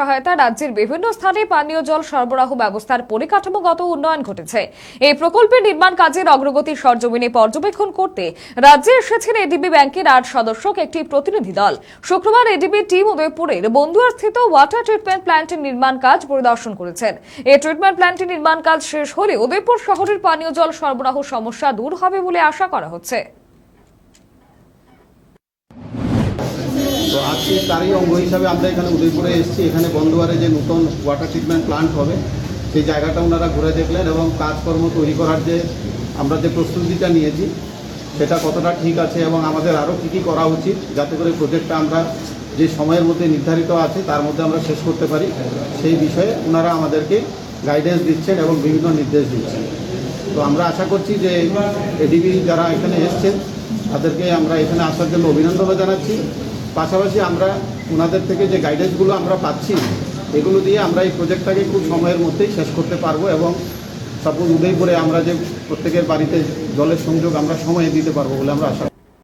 সহায়তা রাজ্যের বিভিন্ন স্থানে পানীয় জল সরবরাহ ব্যবস্থার পরিকাঠামোগত উন্নয়ন ঘটেছে। এই প্রকল্পের নির্মাণ কাজের অগ্রগতি সরজমিনে পর্যবেক্ষণ করতে রাজ্যে এসেছেন এডিবি ব্যাংকের 8 সদস্যক একটি প্রতিনিধি দল। শুক্রবার এডিবি টিম উদয়পুরের বন্দুয়ারস্থিত ওয়াটার ট্রিটমেন্ট প্ল্যান্টের নির্মাণ কাজ পরিদর্শন করেছেন। এই ট্রিটমেন্ট প্ল্যান্টের নির্মাণ কাজ শেষ হলে উদয়পুর শহরের পানীয় জল সরবরাহ সমস্যা দূর হবে বলে আশা করা হচ্ছে। তো আজকে তারই অঙ্গ হিসাবে আমরা এখানে উদয়পুরে এসেছি। এখানে বন্দুয়ারে যে নতুন ওয়াটার ট্রিটমেন্ট প্লান্ট হবে সেই জায়গাটা ওনারা ঘুরে দেখলেন এবং কাজকর্ম তৈরি করার যে আমরা যে প্রস্তুতিটা নিয়েছি সেটা কতটা ঠিক আছে এবং আমাদের আরও কী কী করা উচিত যাতে করে প্রজেক্টটা আমরা যে সময়ের মধ্যে নির্ধারিত আছে তার মধ্যে আমরা শেষ করতে পারি সেই বিষয়ে ওনারা আমাদেরকে গাইডেন্স দিচ্ছেন এবং বিভিন্ন নির্দেশ দিচ্ছেন। তো আমরা আশা করছি যে এডিবি যারা এখানে এসছেন তাদেরকে আমরা এখানে আসার জন্য অভিনন্দনও জানাচ্ছি। পাশাপাশি আমরা ওনাদের থেকে যে গাইডেন্সগুলো আমরা পাচ্ছি এগুলো দিয়ে আমরা এই প্রজেক্টটাকে খুব সময়ের মধ্যেই শেষ করতে পারবো এবং সাপোজ উদয়পুরে আমরা যে প্রত্যেকের বাড়িতে জলের সংযোগ আমরা সময়ে দিতে পারবো বলে আমরা আশা